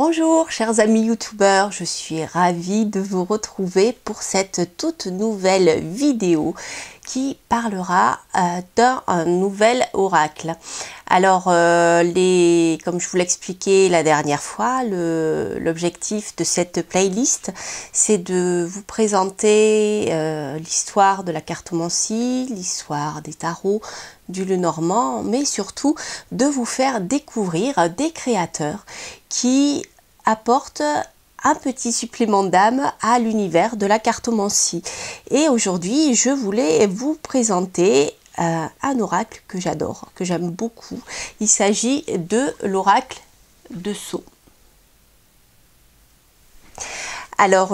Bonjour chers amis youtubeurs, je suis ravie de vous retrouver pour cette toute nouvelle vidéo qui parlera d'un nouvel oracle. Alors comme je vous l'expliquais la dernière fois, l'objectif de cette playlist c'est de vous présenter l'histoire de la cartomancie, l'histoire des tarots, du Lenormand, mais surtout de vous faire découvrir des créateurs qui apportent un petit supplément d'âme à l'univers de la cartomancie. Et aujourd'hui, je voulais vous présenter un oracle que j'adore, que j'aime beaucoup. Il s'agit de l'oracle de Sceaux. Alors,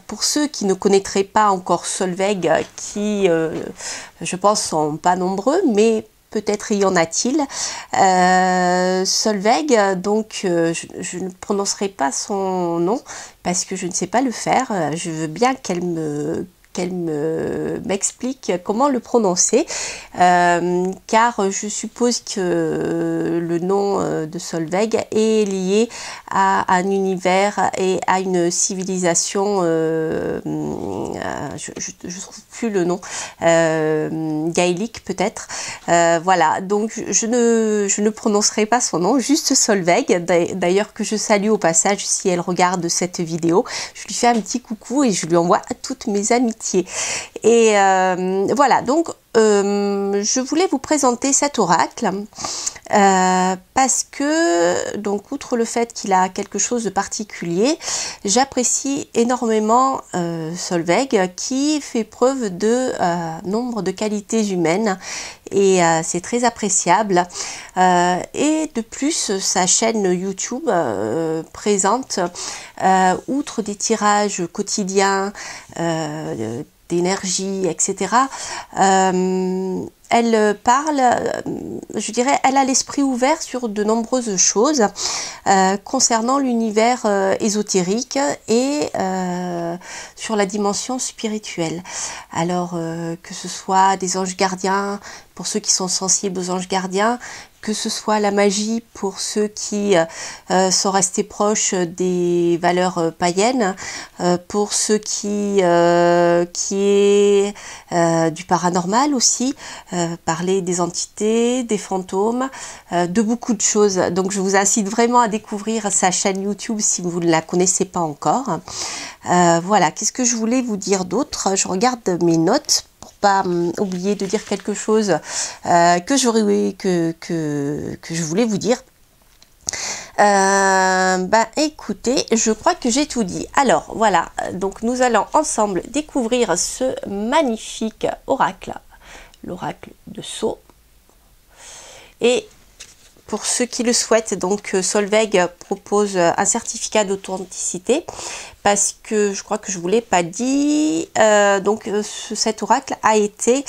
pour ceux qui ne connaîtraient pas encore Solveig, qui, je pense, sont pas nombreux, mais peut-être y en a-t-il. Solveig, donc, je ne prononcerai pas son nom parce que je ne sais pas le faire. Je veux bien qu'elle m'explique comment le prononcer, car je suppose que le nom de Solveig est lié à un univers et à une civilisation, je ne trouve plus le nom, gaélique peut-être, voilà, donc je ne prononcerai pas son nom, juste Solveig, d'ailleurs que je salue au passage si elle regarde cette vidéo. Je lui fais un petit coucou et je lui envoie toutes mes amitiés. Et voilà, donc je voulais vous présenter cet oracle parce que, donc, outre le fait qu'il a quelque chose de particulier, j'apprécie énormément Solveig, qui fait preuve de nombre de qualités humaines, et c'est très appréciable. Et de plus, sa chaîne YouTube présente, outre des tirages quotidiens d'énergie, etc. Elle parle, je dirais, elle a l'esprit ouvert sur de nombreuses choses concernant l'univers ésotérique et sur la dimension spirituelle. Alors, que ce soit des anges gardiens, pour ceux qui sont sensibles aux anges gardiens, que ce soit la magie pour ceux qui sont restés proches des valeurs païennes, pour ceux qui est du paranormal aussi, parler des entités, des fantômes, de beaucoup de choses. Donc je vous incite vraiment à découvrir sa chaîne YouTube si vous ne la connaissez pas encore. Voilà, qu'est-ce que je voulais vous dire d'autre? Je regarde mes notes pour pas oublier de dire quelque chose que je voulais vous dire. Écoutez, je crois que j'ai tout dit. Alors voilà, donc nous allons ensemble découvrir ce magnifique oracle, l'oracle de Sceaux. Et pour ceux qui le souhaitent, donc Solveig propose un certificat d'authenticité, parce que je crois que je vous l'ai pas dit, donc cet oracle a été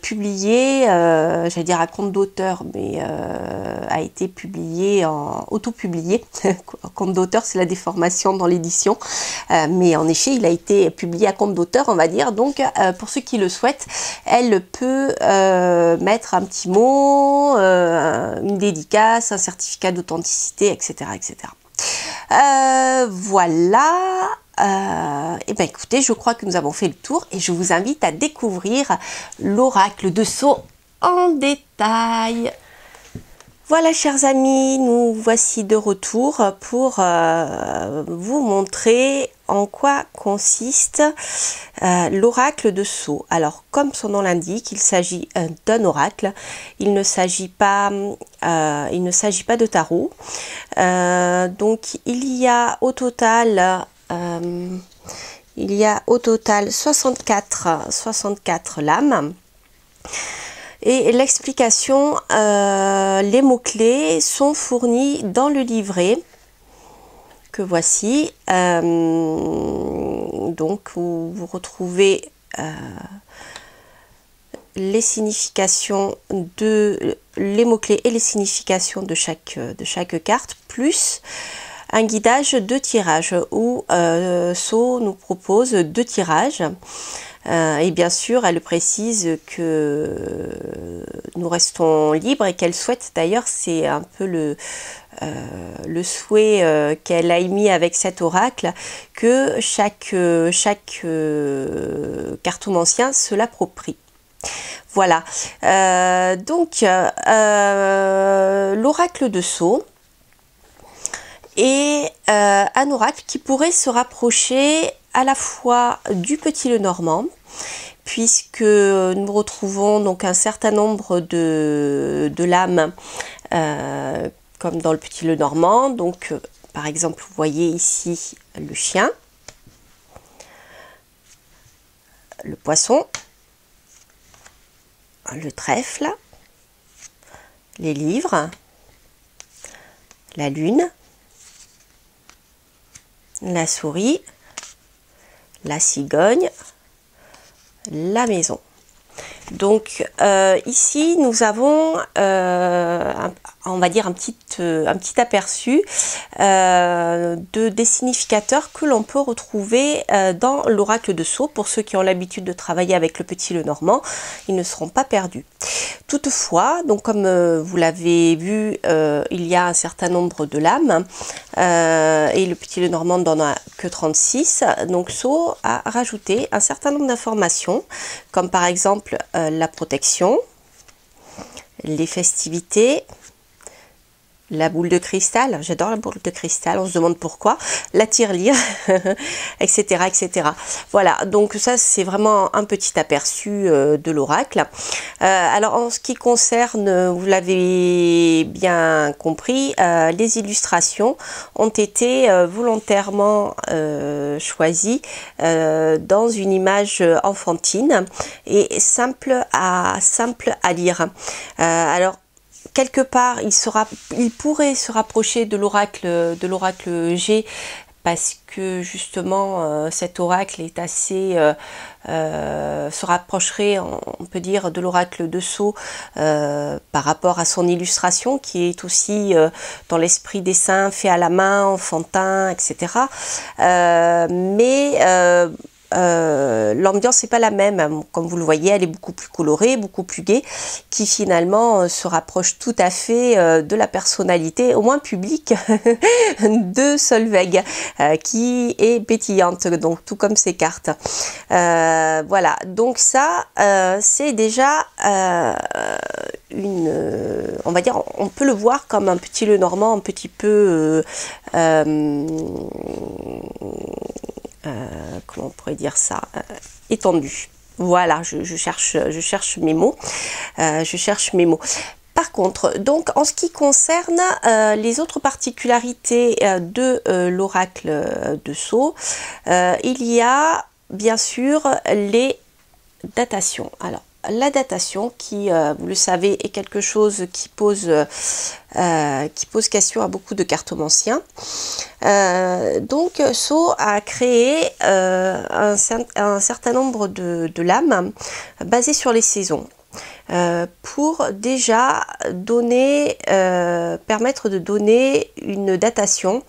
publié, j'allais dire à compte d'auteur, mais a été publié auto-publié. Compte d'auteur, c'est la déformation dans l'édition, mais en effet il a été publié à compte d'auteur, on va dire. Donc pour ceux qui le souhaitent, elle peut mettre un petit mot, une dédicace, un certificat d'authenticité, etc., etc. Voilà, et bien écoutez, je crois que nous avons fait le tour et je vous invite à découvrir l'oracle de Sceaux en détail. Voilà chers amis, nous voici de retour pour vous montrer en quoi consiste l'oracle de Sceaux. Alors comme son nom l'indique, il s'agit d'un oracle, il ne s'agit pas de tarot. Donc il y a au total 64 lames. Et l'explication, les mots-clés sont fournis dans le livret que voici. Donc vous retrouvez les significations les mots-clés et les significations de chaque carte, plus un guidage de tirage où Sceaux nous propose 2 tirages. Et bien sûr, elle précise que nous restons libres et qu'elle souhaite, d'ailleurs, c'est un peu le souhait qu'elle a émis avec cet oracle, que chaque cartomancien se l'approprie. Voilà, donc l'oracle de Sceaux est un oracle qui pourrait se rapprocher à la fois du Petit Lenormand, puisque nous retrouvons donc un certain nombre de lames comme dans le Petit Lenormand. Donc par exemple, vous voyez ici le chien, le poisson, le trèfle, les livres, la lune, la souris, la cigogne, la maison. Donc ici nous avons on va dire un petit aperçu des significateurs que l'on peut retrouver dans l'oracle de Sceaux. Pour ceux qui ont l'habitude de travailler avec le Petit Lenormand, ils ne seront pas perdus. Toutefois, donc comme vous l'avez vu, il y a un certain nombre de lames et le Petit Lenormand n'en a que 36. Donc Sceaux a rajouté un certain nombre d'informations, comme par exemple la protection, les festivités, la boule de cristal, j'adore la boule de cristal, on se demande pourquoi, la tirelire, etc., etc. Voilà, donc ça c'est vraiment un petit aperçu de l'oracle. Alors en ce qui concerne, vous l'avez bien compris, les illustrations ont été volontairement choisies dans une image enfantine et simple à lire. Alors quelque part, il pourrait se rapprocher de l'oracle G, parce que justement cet oracle est assez se rapprocherait, on peut dire, de l'oracle de Sceaux par rapport à son illustration qui est aussi dans l'esprit dessin fait à la main, enfantin, etc. L'ambiance n'est pas la même, comme vous le voyez, elle est beaucoup plus colorée, beaucoup plus gaie, qui finalement se rapproche tout à fait de la personnalité, au moins publique, de Solveig, qui est pétillante, donc tout comme ses cartes. Voilà, donc ça, c'est déjà on va dire, on peut le voir comme un Petit Lenormand un petit peu comment on pourrait dire ça, étendu. Voilà, je cherche mes mots. Par contre, donc en ce qui concerne les autres particularités de l'oracle de Sceaux, il y a bien sûr les datations. Alors, la datation qui, vous le savez, est quelque chose qui pose question à beaucoup de cartomanciens. Donc Sceaux a créé un certain nombre de lames basées sur les saisons. Pour déjà permettre de donner une datation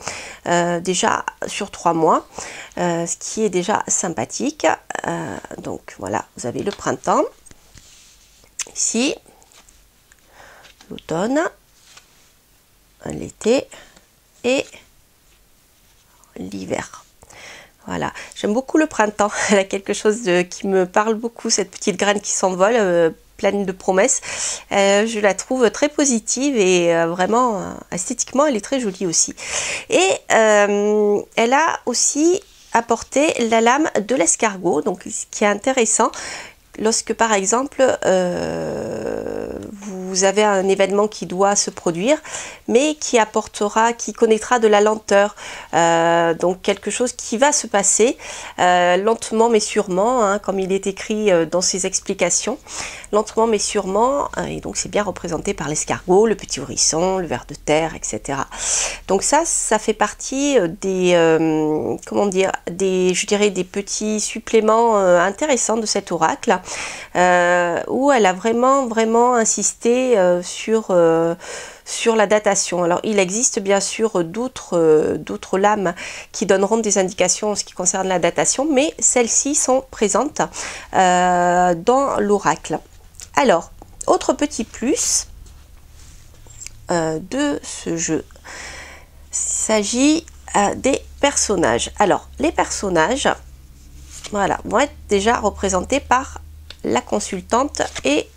déjà sur 3 mois, ce qui est déjà sympathique. Donc voilà, vous avez le printemps, ici, l'automne, l'été et l'hiver. Voilà, j'aime beaucoup le printemps, elle a quelque chose qui me parle beaucoup, cette petite graine qui s'envole, pleine de promesses. Je la trouve très positive et vraiment esthétiquement elle est très jolie aussi. Et elle a aussi apporté la lame de l'escargot, donc ce qui est intéressant lorsque par exemple vous avez un événement qui doit se produire mais qui connaîtra de la lenteur, donc quelque chose qui va se passer lentement mais sûrement, hein, comme il est écrit dans ses explications, lentement mais sûrement, et donc c'est bien représenté par l'escargot, le petit hérisson, le ver de terre, etc. Donc ça fait partie des je dirais des petits suppléments intéressants de cet oracle, où elle a vraiment insisté sur la datation. Alors il existe bien sûr d'autres lames qui donneront des indications en ce qui concerne la datation, mais celles-ci sont présentes dans l'oracle. Alors, autre petit plus de ce jeu, s'agit des personnages. Alors, les personnages, voilà, vont être déjà représentés par la consultante et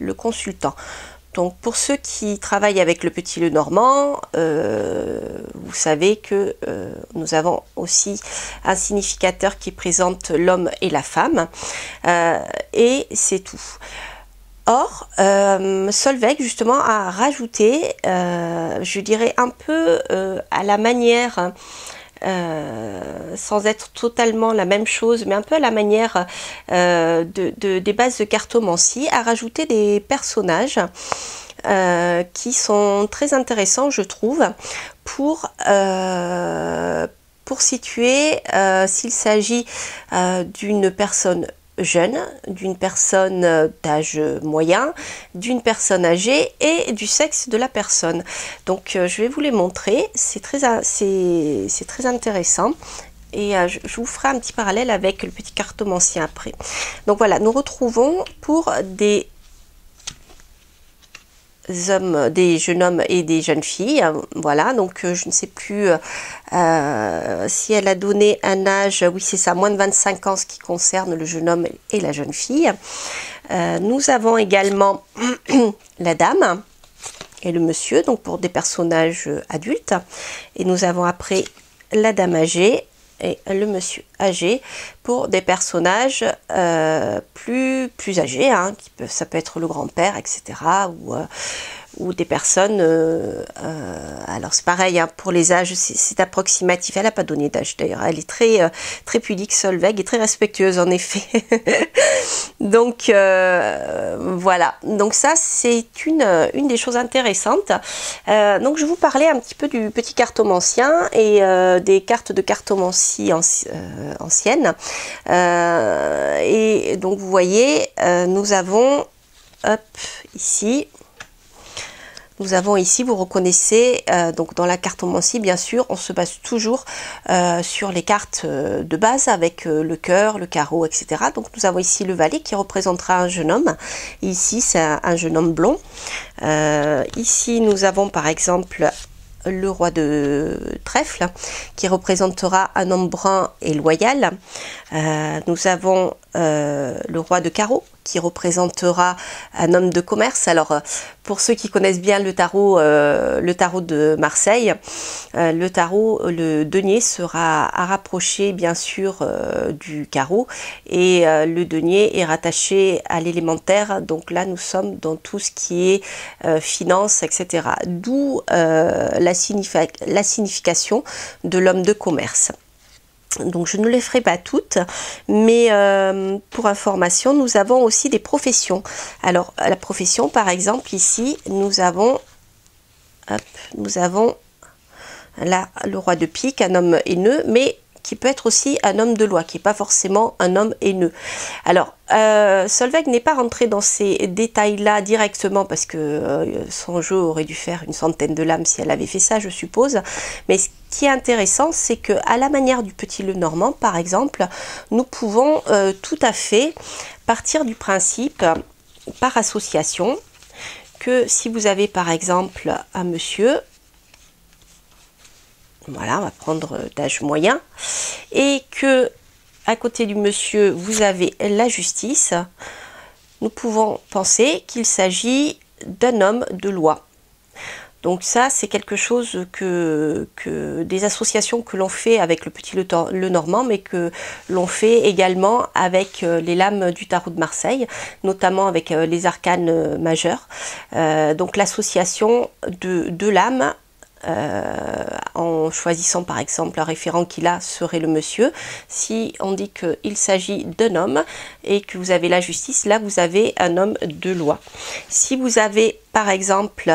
le consultant. Donc, pour ceux qui travaillent avec le Petit Lenormand, vous savez que nous avons aussi un significateur qui présente l'homme et la femme, et c'est tout. Or, Solveig justement a rajouté, je dirais un peu à la manière, sans être totalement la même chose, mais un peu à la manière des bases de cartomancie, a rajouté des personnages qui sont très intéressants, je trouve, pour situer s'il s'agit d'une personne jeune, d'une personne d'âge moyen, d'une personne âgée et du sexe de la personne. Donc je vais vous les montrer, c'est très intéressant. Et je vous ferai un petit parallèle avec le petit cartomancien après. Donc voilà, nous retrouvons pour des hommes, des jeunes hommes et des jeunes filles. Voilà, donc je ne sais plus si elle a donné un âge, oui c'est ça, moins de 25 ans, ce qui concerne le jeune homme et la jeune fille. Nous avons également la dame et le monsieur, donc pour des personnages adultes. Et nous avons après la dame âgée et le monsieur âgé pour des personnages plus âgés, hein, ça peut être le grand-père, etc. Ou des personnes, alors c'est pareil, hein, pour les âges, c'est approximatif, elle n'a pas donné d'âge d'ailleurs, elle est très pudique, Solveig, et très respectueuse en effet. Donc voilà, donc ça c'est une des choses intéressantes. Donc je vous parlais un petit peu du petit cartomancien et des cartes de cartomancie anciennes. Et donc vous voyez, nous avons, hop, ici, vous reconnaissez, donc dans la cartomancie, bien sûr, on se base toujours sur les cartes de base avec le cœur, le carreau, etc. Donc nous avons ici le valet qui représentera un jeune homme. Et ici, c'est un jeune homme blond. Ici, nous avons par exemple le roi de trèfle qui représentera un homme brun et loyal. Nous avons le roi de carreau qui représentera un homme de commerce. Alors pour ceux qui connaissent bien le tarot de Marseille, le denier sera à rapprocher bien sûr du carreau, et le denier est rattaché à l'élémentaire, donc là nous sommes dans tout ce qui est finance, etc. D'où la signification de l'homme de commerce. Donc je ne les ferai pas toutes, mais pour information, nous avons aussi des professions. Alors la profession, par exemple, ici, nous avons là le roi de pique, un homme haineux, mais qui peut être aussi un homme de loi, qui n'est pas forcément un homme haineux. Alors, Solveig n'est pas rentré dans ces détails-là directement, parce que son jeu aurait dû faire une centaine de lames si elle avait fait ça, je suppose. Mais ce qui est intéressant, c'est que à la manière du Petit Lenormand, par exemple, nous pouvons tout à fait partir du principe, par association, que si vous avez par exemple un monsieur, voilà, on va prendre d'âge moyen, et que à côté du monsieur vous avez la justice, nous pouvons penser qu'il s'agit d'un homme de loi. Donc ça, c'est quelque chose que des associations que l'on fait avec le Petit Lenormand, mais que l'on fait également avec les lames du tarot de Marseille, notamment avec les arcanes majeurs. Donc l'association de lames, en choisissant par exemple un référent qui là serait le monsieur. Si on dit qu'il s'agit d'un homme et que vous avez la justice, là vous avez un homme de loi. Si vous avez par exemple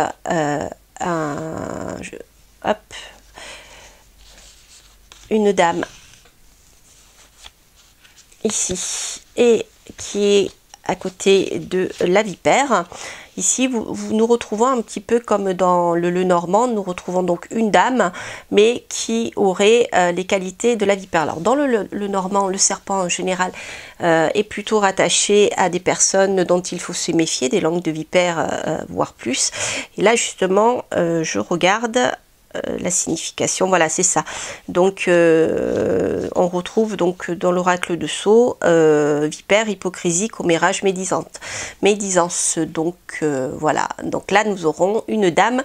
une dame ici et qui est à côté de la vipère, ici nous retrouvons un petit peu comme dans le Lenormand, nous retrouvons donc une dame mais qui aurait les qualités de la vipère. Alors dans le Lenormand, le serpent en général est plutôt rattaché à des personnes dont il faut se méfier, des langues de vipère voire plus. Et là justement je regarde la signification, voilà, c'est ça. Donc on retrouve donc dans l'oracle de Sceaux vipère, hypocrisie, commérage, médisance. Donc voilà, donc là nous aurons une dame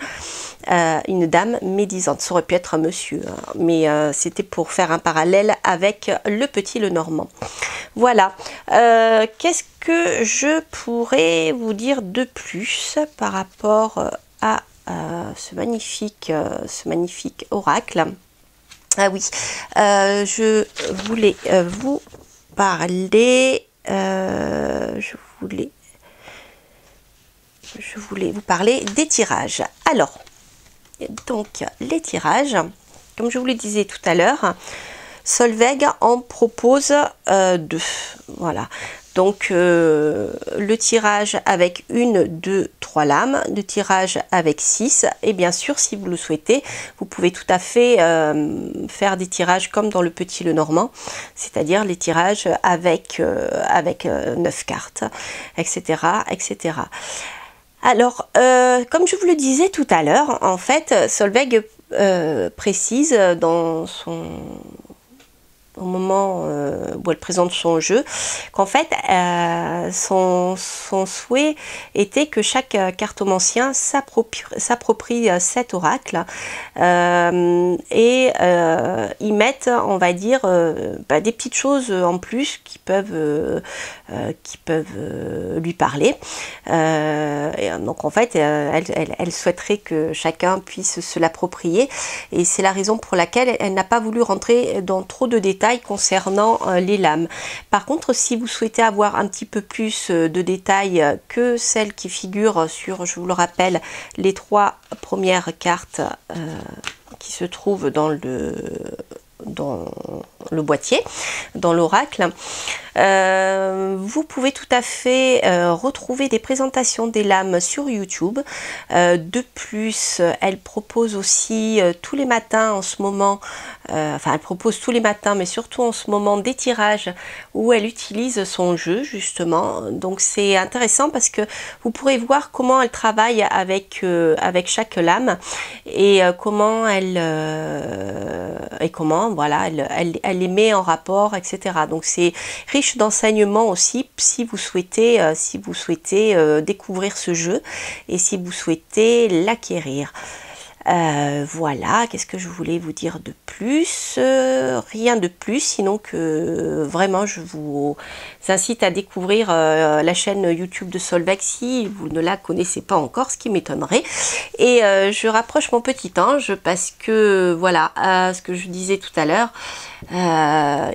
médisante. Ça aurait pu être un monsieur, hein, mais c'était pour faire un parallèle avec le petit Lenormand. Voilà. Qu'est-ce que je pourrais vous dire de plus par rapport à ce magnifique oracle? Ah oui, je voulais vous parler, je voulais vous parler des tirages. Alors, donc les tirages, comme je vous le disais tout à l'heure, Solveig en propose deux. Voilà. Donc le tirage avec 1, 2, 3 lames, le tirage avec 6, et bien sûr si vous le souhaitez, vous pouvez tout à fait faire des tirages comme dans le petit Lenormand, c'est-à-dire les tirages avec 9 cartes, etc. etc. Alors, comme je vous le disais tout à l'heure, en fait, Solveig précise au moment où elle présente son jeu, qu'en fait, son souhait était que chaque cartomancien s'approprie cet oracle et y mette, on va dire, des petites choses en plus qui peuvent lui parler. Et donc en fait, elle souhaiterait que chacun puisse se l'approprier, et c'est la raison pour laquelle elle n'a pas voulu rentrer dans trop de détails concernant les lames. Par contre, si vous souhaitez avoir un petit peu plus de détails que celles qui figurent sur, je vous le rappelle, les 3 premières cartes qui se trouvent dans le boîtier, dans l'oracle, vous pouvez tout à fait retrouver des présentations des lames sur YouTube. De plus, elle propose aussi tous les matins en ce moment, elle propose tous les matins, mais surtout en ce moment, des tirages où elle utilise son jeu justement. Donc c'est intéressant parce que vous pourrez voir comment elle travaille avec chaque lame, et comment voilà, elle les met en rapport, etc. Donc c'est riche d'enseignements aussi si vous souhaitez découvrir ce jeu et si vous souhaitez l'acquérir. Voilà, qu'est-ce que je voulais vous dire de plus? Rien de plus, sinon que vraiment je vous incite à découvrir la chaîne YouTube de Solveig si vous ne la connaissez pas encore, ce qui m'étonnerait. Et je rapproche mon petit ange parce que voilà, ce que je disais tout à l'heure,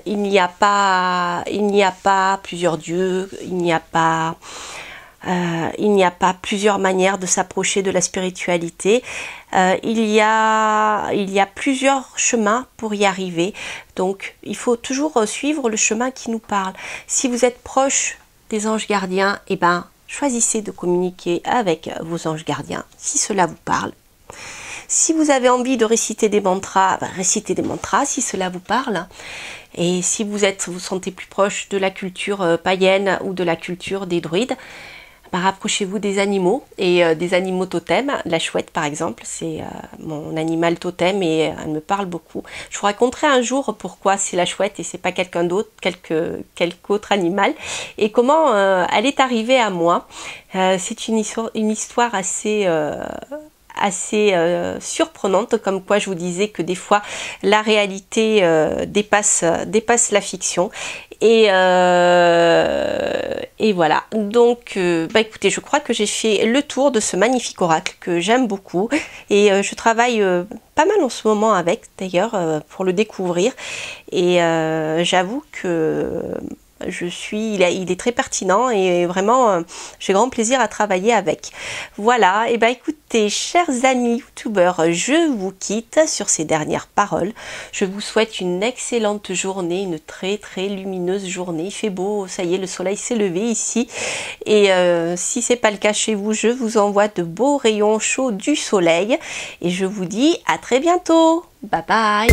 il n'y a pas plusieurs dieux, il n'y a pas plusieurs manières de s'approcher de la spiritualité. Il y a plusieurs chemins pour y arriver. Donc, il faut toujours suivre le chemin qui nous parle. Si vous êtes proche des anges gardiens, eh ben, choisissez de communiquer avec vos anges gardiens, si cela vous parle. Si vous avez envie de réciter des mantras, récitez des mantras, si cela vous parle. Et si vous sentez plus proche de la culture païenne ou de la culture des druides, rapprochez-vous des animaux et des animaux totems. La chouette par exemple, c'est mon animal totem et elle me parle beaucoup. Je vous raconterai un jour pourquoi c'est la chouette et c'est pas quelqu'un d'autre, quelque autre animal, et comment elle est arrivée à moi. C'est une histoire assez surprenante, comme quoi je vous disais que des fois la réalité dépasse la fiction. Et voilà, donc écoutez, je crois que j'ai fait le tour de ce magnifique oracle que j'aime beaucoup, et je travaille pas mal en ce moment avec d'ailleurs pour le découvrir, et j'avoue que il est très pertinent et vraiment j'ai grand plaisir à travailler avec. Voilà, et écoutez, chers amis youtubeurs, je vous quitte sur ces dernières paroles. Je vous souhaite une excellente journée, une très très lumineuse journée. Il fait beau, ça y est, le soleil s'est levé ici, et si c'est pas le cas chez vous, je vous envoie de beaux rayons chauds du soleil, et je vous dis à très bientôt. Bye bye.